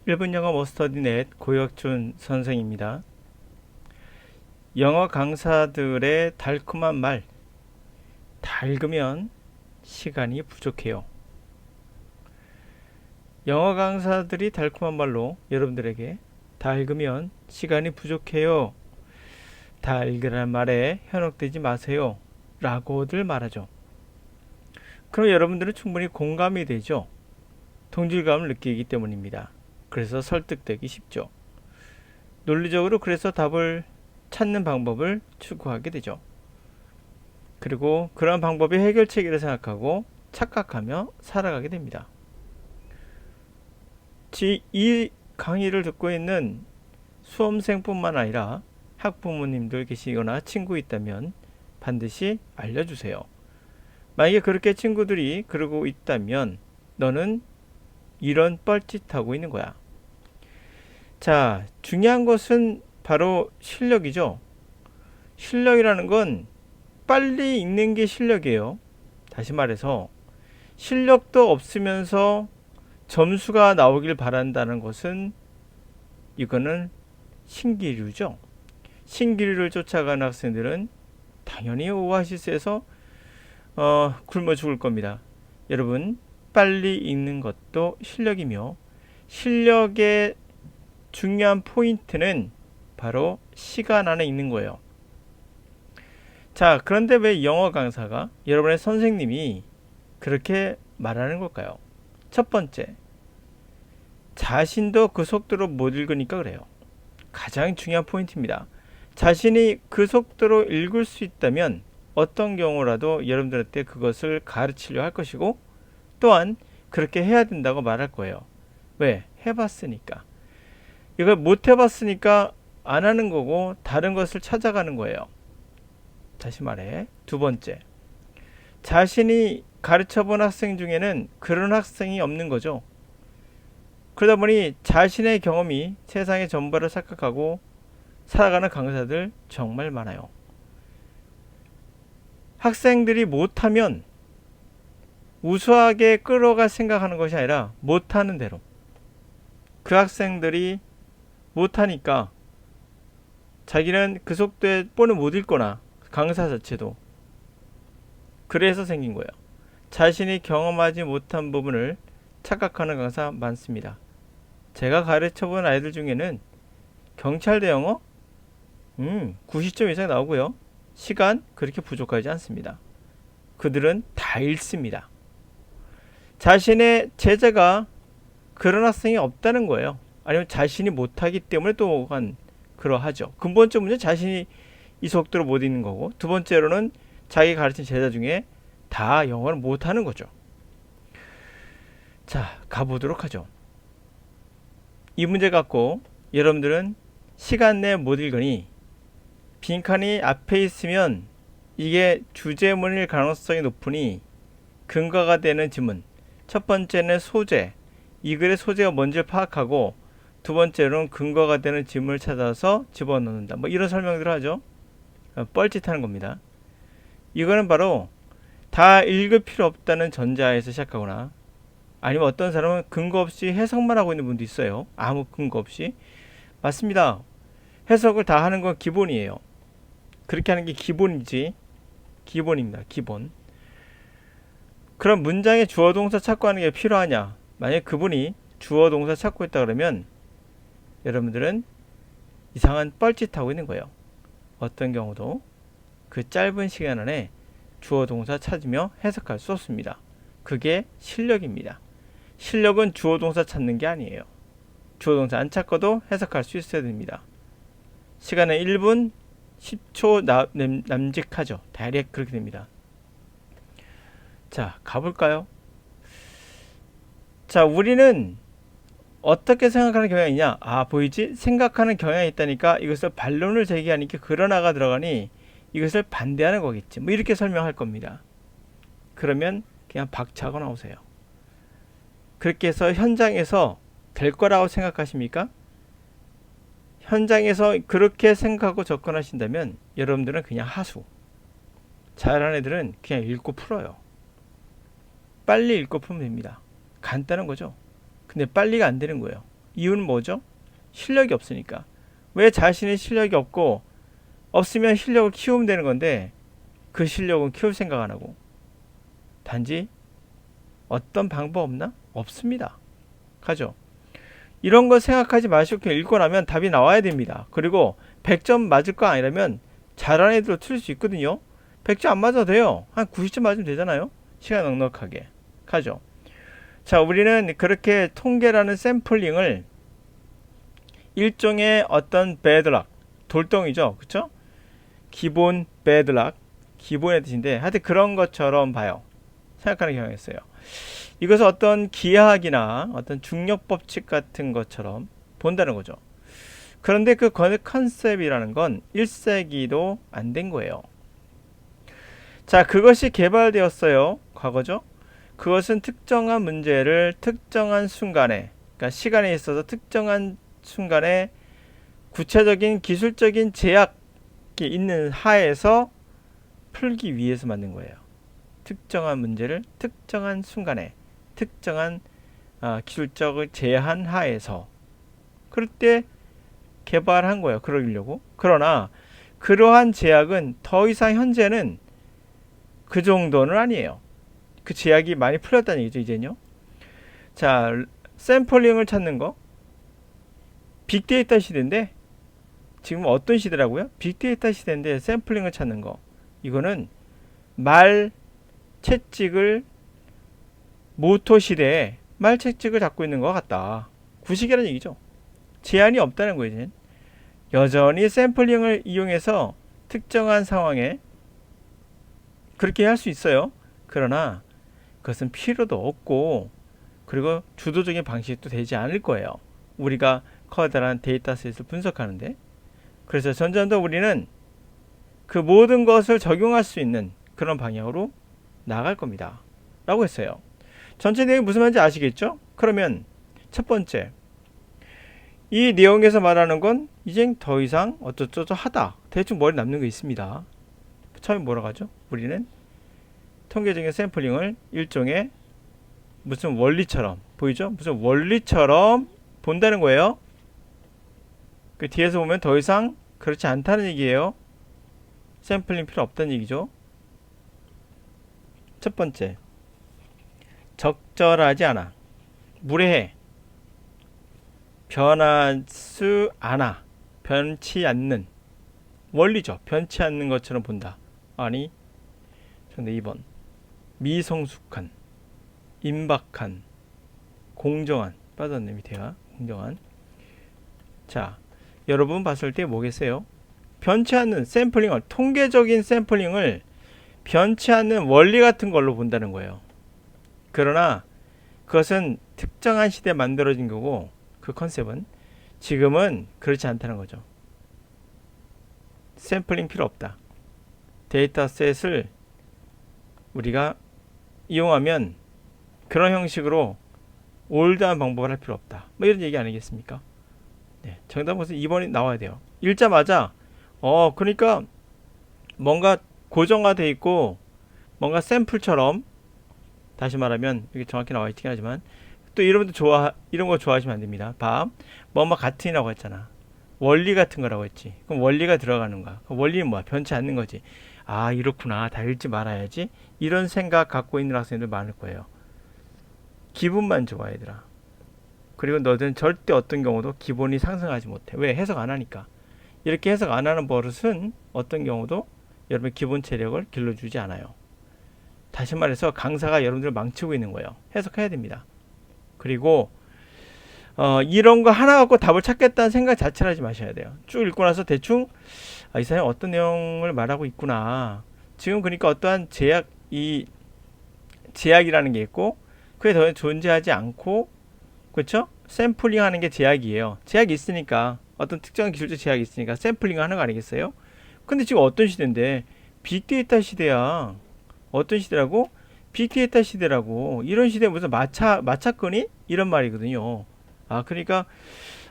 1분 영어 머스터디넷 고혁준 선생입니다. 영어 강사들의 달콤한 말, 다 읽으면 시간이 부족해요. 영어 강사들이 달콤한 말로 여러분들에게 다 읽으면 시간이 부족해요. 다 읽으라는 말에 현혹되지 마세요. 라고들 말하죠. 그럼 여러분들은 충분히 공감이 되죠. 동질감을 느끼기 때문입니다. 그래서 설득되기 쉽죠. 논리적으로 그래서 답을 찾는 방법을 추구하게 되죠. 그리고 그런 방법이 해결책이라 생각하고 착각하며 살아가게 됩니다. 이 강의를 듣고 있는 수험생뿐만 아니라 학부모님들 계시거나 친구 있다면 반드시 알려주세요. 만약에 그렇게 친구들이 그러고 있다면 너는 이런 뻘짓하고 있는 거야. 자, 중요한 것은 바로 실력이죠. 실력이라는 건 빨리 읽는 게 실력이에요. 다시 말해서 실력도 없으면서 점수가 나오길 바란다는 것은 이거는 신기류죠. 신기류를 쫓아가는 학생들은 당연히 오아시스에서 굶어 죽을 겁니다. 여러분, 빨리 읽는 것도 실력이며 실력의 중요한 포인트는 바로 시간 안에 있는 거예요. 자, 그런데 왜 영어 강사가 여러분의 선생님이 그렇게 말하는 걸까요? 첫 번째, 자신도 그 속도로 못 읽으니까 그래요. 가장 중요한 포인트입니다. 자신이 그 속도로 읽을 수 있다면 어떤 경우라도 여러분들한테 그것을 가르치려 할 것이고 또한 그렇게 해야 된다고 말할 거예요. 왜? 해봤으니까. 이걸 못 해봤으니까 안 하는 거고 다른 것을 찾아가는 거예요. 다시 말해. 두 번째, 자신이 가르쳐본 학생 중에는 그런 학생이 없는 거죠. 그러다 보니 자신의 경험이 세상의 전부를 착각하고 살아가는 강사들 정말 많아요. 학생들이 못하면 우수하게 끌어갈 생각하는 것이 아니라 못하는 대로, 그 학생들이 못하니까 자기는 그 속도에 뻔히 못 읽거나 강사 자체도 그래서 생긴 거예요. 자신이 경험하지 못한 부분을 착각하는 강사 많습니다. 제가 가르쳐본 아이들 중에는 경찰대 영어 90점 이상 나오고요. 시간 그렇게 부족하지 않습니다. 그들은 다 읽습니다. 자신의 제자가 그런 학생이 없다는 거예요. 아니면 자신이 못하기 때문에 또한 그러하죠. 근본적 문제는 자신이 이 속도로 못 읽는 거고, 두 번째로는 자기 가르친 제자 중에 다 영어를 못하는 거죠. 자, 가보도록 하죠. 이 문제 갖고 여러분들은 시간 내에 못 읽으니 빈칸이 앞에 있으면 이게 주제문일 가능성이 높으니 근거가 되는 지문, 첫 번째는 소재, 이 글의 소재가 뭔지를 파악하고 두 번째로는 근거가 되는 지문을 찾아서 집어넣는다. 뭐 이런 설명들을 하죠. 뻘짓하는 겁니다. 이거는 바로 다 읽을 필요 없다는 전자에서 시작하거나 아니면 어떤 사람은 근거 없이 해석만 하고 있는 분도 있어요. 아무 근거 없이. 맞습니다. 해석을 다 하는 건 기본이에요. 그렇게 하는 게 기본이지. 기본입니다. 기본. 그럼 문장에 주어 동사 찾고 하는 게 필요하냐? 만약 그분이 주어 동사 찾고 있다 그러면 여러분들은 이상한 뻘짓하고 있는 거예요. 어떤 경우도 그 짧은 시간 안에 주어 동사 찾으며 해석할 수 없습니다. 그게 실력입니다. 실력은 주어 동사 찾는 게 아니에요. 주어 동사 안 찾고도 해석할 수 있어야 됩니다. 시간은 1분 10초 남직하죠. 다이렉트 그렇게 됩니다. 자, 가볼까요? 자, 우리는 어떻게 생각하는 경향이 있냐? 아, 보이지? 생각하는 경향이 있다니까 이것을 반론을 제기하니까 그러나가 들어가니 이것을 반대하는 거겠지. 뭐 이렇게 설명할 겁니다. 그러면 그냥 박차고 나오세요. 그렇게 해서 현장에서 될 거라고 생각하십니까? 현장에서 그렇게 생각하고 접근하신다면 여러분들은 그냥 하수. 잘하는 애들은 그냥 읽고 풀어요. 빨리 읽고 풀면 됩니다. 간단한 거죠. 근데 빨리가 안 되는 거예요. 이유는 뭐죠? 실력이 없으니까. 왜 자신의 실력이 없고, 없으면 실력을 키우면 되는 건데 그 실력은 키울 생각 안 하고, 단지 어떤 방법 없나? 없습니다. 가죠. 이런 거 생각하지 마시고 그냥 읽고 나면 답이 나와야 됩니다. 그리고 100점 맞을 거 아니라면 잘하는 애들도 틀릴 수 있거든요. 100점 안 맞아도 돼요. 한 90점 맞으면 되잖아요. 시간 넉넉하게. 가죠. 자, 우리는 그렇게 통계라는 샘플링을 일종의 어떤 배드락, 돌덩이죠. 그쵸? 기본 배드락, 기본의 뜻인데 하여튼 그런 것처럼 봐요. 생각하는 경향이 있어요. 이것을 어떤 기하학이나 어떤 중력 법칙 같은 것처럼 본다는 거죠. 그런데 그 컨셉이라는 건 1세기도 안 된 거예요. 자, 그것이 개발되었어요. 과거죠. 그것은 특정한 문제를 특정한 순간에, 그러니까 시간에 있어서 특정한 순간에 구체적인 기술적인 제약이 있는 하에서 풀기 위해서 만든 거예요. 특정한 문제를 특정한 순간에 특정한 기술적 제한 하에서 그럴 때 개발한 거예요. 그러려고. 그러나 그러한 제약은 더 이상 현재는 그 정도는 아니에요. 그 제약이 많이 풀렸다는 얘기죠. 이제는요. 자, 샘플링을 찾는 거 빅데이터 시대인데 지금 어떤 시대라고요? 빅데이터 시대인데 샘플링을 찾는 거 이거는 말 채찍을 모토 시대에 말 채찍을 잡고 있는 것 같다. 구식이라는 얘기죠. 제한이 없다는 거예요. 이제. 여전히 샘플링을 이용해서 특정한 상황에 그렇게 할 수 있어요. 그러나 그것은 필요도 없고 그리고 주도적인 방식도 되지 않을 거예요. 우리가 커다란 데이터셋을 분석하는데. 그래서 점점 더 우리는 그 모든 것을 적용할 수 있는 그런 방향으로 나갈 겁니다. 라고 했어요. 전체 내용이 무슨 말인지 아시겠죠? 그러면 첫 번째, 이 내용에서 말하는 건 이젠 더 이상 어쩌저쩌 하다. 대충 머리 남는 게 있습니다. 처음에 뭐라고 하죠? 우리는 통계적인 샘플링을 일종의 무슨 원리처럼 보이죠? 무슨 원리처럼 본다는 거예요. 그 뒤에서 보면 더 이상 그렇지 않다는 얘기예요. 샘플링 필요 없다는 얘기죠. 첫 번째, 적절하지 않아. 무례해. 변하수 않아. 변치 않는. 원리죠. 변치 않는 것처럼 본다. 아니, 근데 2번. 미성숙한. 임박한. 공정한. 빠졌네, 밑에가. 공정한. 자, 여러분 봤을 때 뭐겠어요? 변치 않는 샘플링을, 통계적인 샘플링을 변치 않는 원리 같은 걸로 본다는 거예요. 그러나 그것은 특정한 시대에 만들어진 거고 그 컨셉은 지금은 그렇지 않다는 거죠. 샘플링 필요 없다. 데이터셋을 우리가 이용하면 그런 형식으로 올드한 방법을 할 필요 없다. 뭐 이런 얘기 아니겠습니까? 네, 정답은 2번이 나와야 돼요. 읽자마자 그러니까 뭔가 고정화되어 있고 뭔가 샘플처럼, 다시 말하면 이게 정확히 나와 있긴 하지만 또 이런 거 좋아하시면 안 됩니다. 뭐뭐 같은이라고 했잖아. 원리 같은 거라고 했지. 그럼 원리가 들어가는 거야. 그럼 원리는 뭐야? 변치 않는 거지. 아, 이렇구나. 다 읽지 말아야지. 이런 생각 갖고 있는 학생들 많을 거예요. 기분만 좋아, 얘들아. 그리고 너희는 절대 어떤 경우도 기본이 상승하지 못해. 왜? 해석 안 하니까. 이렇게 해석 안 하는 버릇은 어떤 경우도 여러분의 기본 체력을 길러주지 않아요. 다시 말해서 강사가 여러분들을 망치고 있는 거예요. 해석해야 됩니다. 그리고 이런 거 하나 갖고 답을 찾겠다는 생각 자체를 하지 마셔야 돼요. 쭉 읽고 나서 대충 이 사람이 어떤 내용을 말하고 있구나. 지금 그러니까 어떠한 제약이라는 게 있고 그게 더 존재하지 않고, 그렇죠? 샘플링 하는 게 제약이에요. 제약이 있으니까, 어떤 특정한 기술적 제약이 있으니까 샘플링 하는 거 아니겠어요? 근데 지금 어떤 시대인데? 빅데이터 시대야. 어떤 시대라고? 빅데이터 시대라고. 이런 시대에 무슨 마차거니? 이런 말이거든요. 그러니까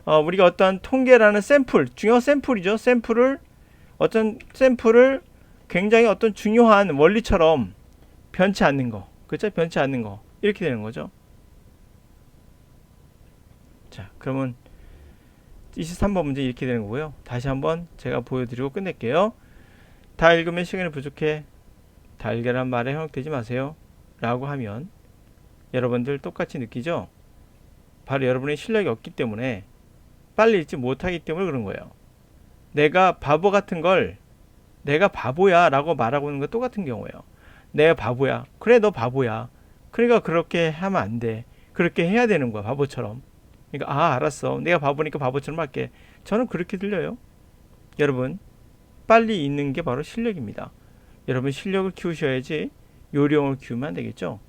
우리가 어떤 통계라는 샘플, 중요한 샘플이죠. 어떤 샘플을 굉장히 어떤 중요한 원리처럼 변치 않는 거. 그렇죠? 변치 않는 거. 이렇게 되는 거죠. 자, 그러면 23번 문제 이렇게 되는 거고요. 다시 한번 제가 보여드리고 끝낼게요. 다 읽으면 시간이 부족해. 달걀한 말에 현혹되지 마세요. 라고 하면 여러분들 똑같이 느끼죠? 바로 여러분의 실력이 없기 때문에 빨리 읽지 못하기 때문에 그런 거예요. 내가 바보 같은 걸 내가 바보야 라고 말하고 있는 거 똑같은 경우예요. 내가 바보야. 그래, 너 바보야. 그러니까 그렇게 하면 안 돼. 그렇게 해야 되는 거야, 바보처럼. 그러니까 알았어. 내가 바보니까 바보처럼 할게. 저는 그렇게 들려요. 여러분, 빨리 읽는 게 바로 실력입니다. 여러분 실력을 키우셔야지 요령을 키우면 안 되겠죠.